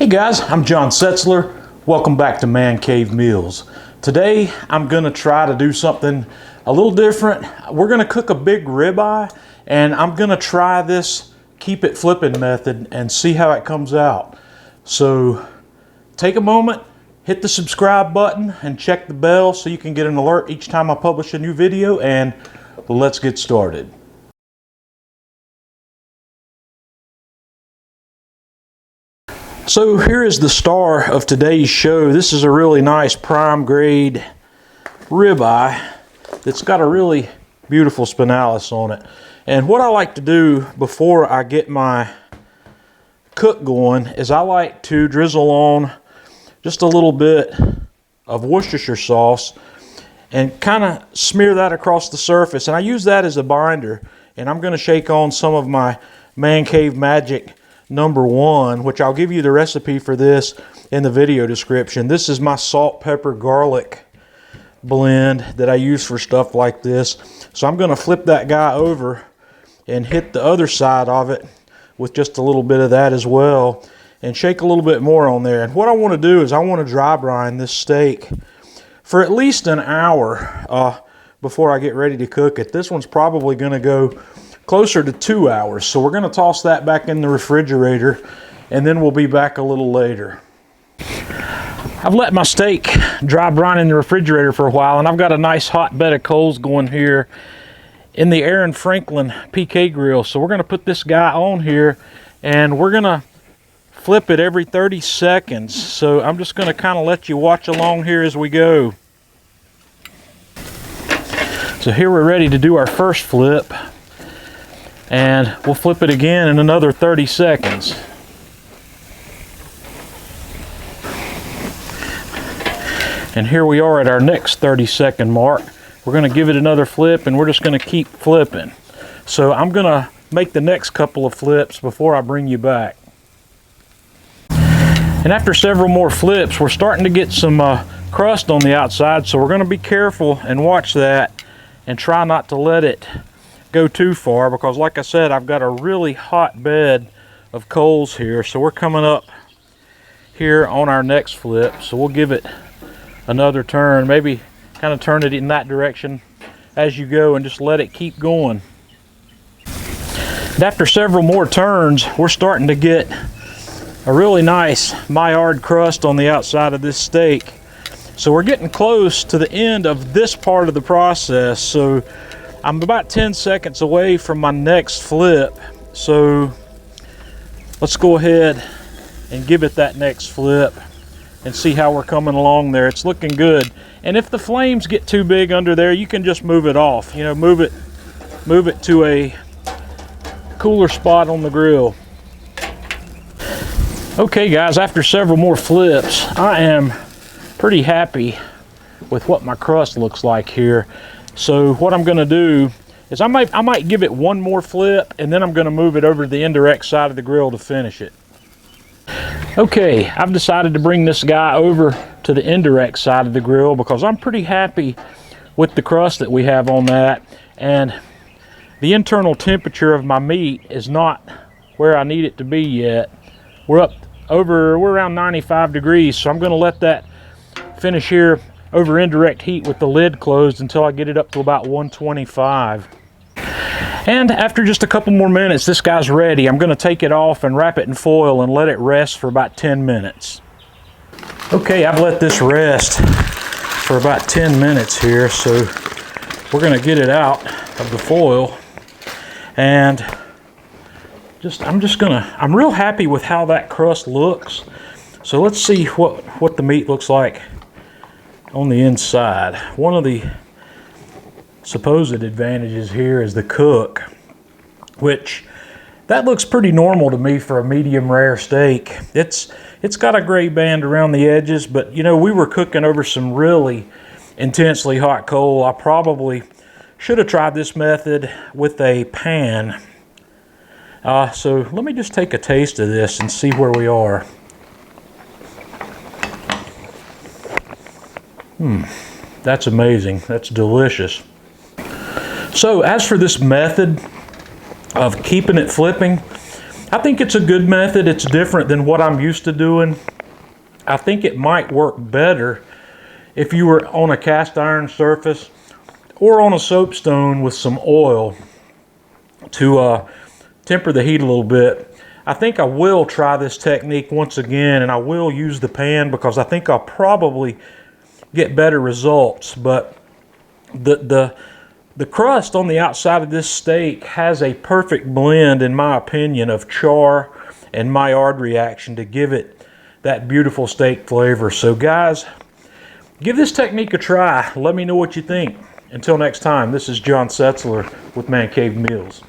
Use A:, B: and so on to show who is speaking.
A: Hey guys, I'm John Setzler. Welcome back to Man Cave Meals. Today I'm going to try to do something a little different. We're going to cook a big ribeye, and I'm going to try this keep it flipping method and see how it comes out. So take a moment, hit the subscribe button and check the bell so you can get an alert each time I publish a new video, and let's get started. So here is the star of today's show. This is a really nice prime grade ribeye that's got a really beautiful spinalis on it. And what I like to do before I get my cook going is I like to drizzle on just a little bit of Worcestershire sauce and kind of smear that across the surface. And I use that as a binder. And I'm going to shake on some of my Man Cave Magic #1, which I'll give you the recipe for this in the video description. This is my salt, pepper, garlic blend that I use for stuff like this. So I'm going to flip that guy over and hit the other side of it with just a little bit of that as well, and shake a little bit more on there. And what I want to do is I want to dry brine this steak for at least an hour before I get ready to cook it. This one's probably going to go closer to 2 hours. So we're going to toss that back in the refrigerator, and then we'll be back a little later. I've let my steak dry brine in the refrigerator for a while, and I've got a nice hot bed of coals going here in the Aaron Franklin PK grill. So we're going to put this guy on here, and we're going to flip it every 30 seconds. So I'm just going to kind of let you watch along here as we go. So here we're ready to do our first flip, and we'll flip it again in another 30 seconds. And here we are at our next 30-second mark. We're going to give it another flip, and we're just going to keep flipping. So I'm going to make the next couple of flips before I bring you back. And after several more flips, we're starting to get some crust on the outside, so we're going to be careful and watch that and try not to let it go too far, because like I said, I've got a really hot bed of coals here. So we're coming up here on our next flip, so we'll give it another turn, maybe kind of turn it in that direction as you go and just let it keep going. And after several more turns, we're starting to get a really nice Maillard crust on the outside of this steak. So we're getting close to the end of this part of the process. So I'm about 10 seconds away from my next flip, so let's go ahead and give it that next flip and see how we're coming along there. It's looking good. And if the flames get too big under there, you can just move it off. You know, move it to a cooler spot on the grill. Okay guys, after several more flips, I am pretty happy with what my crust looks like here. So what I'm going to do is I might give it one more flip, and then I'm going to move it over to the indirect side of the grill to finish it. Okay, I've decided to bring this guy over to the indirect side of the grill because I'm pretty happy with the crust that we have on that, and the internal temperature of my meat is not where I need it to be yet. We're around 95 degrees, so I'm going to let that finish here over indirect heat with the lid closed until I get it up to about 125. And after just a couple more minutes, this guy's ready. I'm going to take it off and wrap it in foil and let it rest for about 10 minutes. Okay, I've let this rest for about 10 minutes here, so we're going to get it out of the foil. And I'm real happy with how that crust looks. So let's see what the meat looks like on the inside. One of the supposed advantages here is the cook, which that looks pretty normal to me for a medium rare steak. It's got a gray band around the edges, but you know, we were cooking over some really intensely hot coal. I probably should have tried this method with a pan. So let me just take a taste of this and see where we are. That's amazing. That's delicious. So as for this method of keeping it flipping, I think it's a good method. It's different than what I'm used to doing. I think it might work better if you were on a cast iron surface or on a soapstone with some oil to temper the heat a little bit. I think I will try this technique once again, and I will use the pan because I think I'll probably get better results. But the crust on the outside of this steak has a perfect blend, in my opinion, of char and Maillard reaction to give it that beautiful steak flavor. So guys, give this technique a try. Let me know what you think. Until next time, this is John Setzler with Man Cave Meals.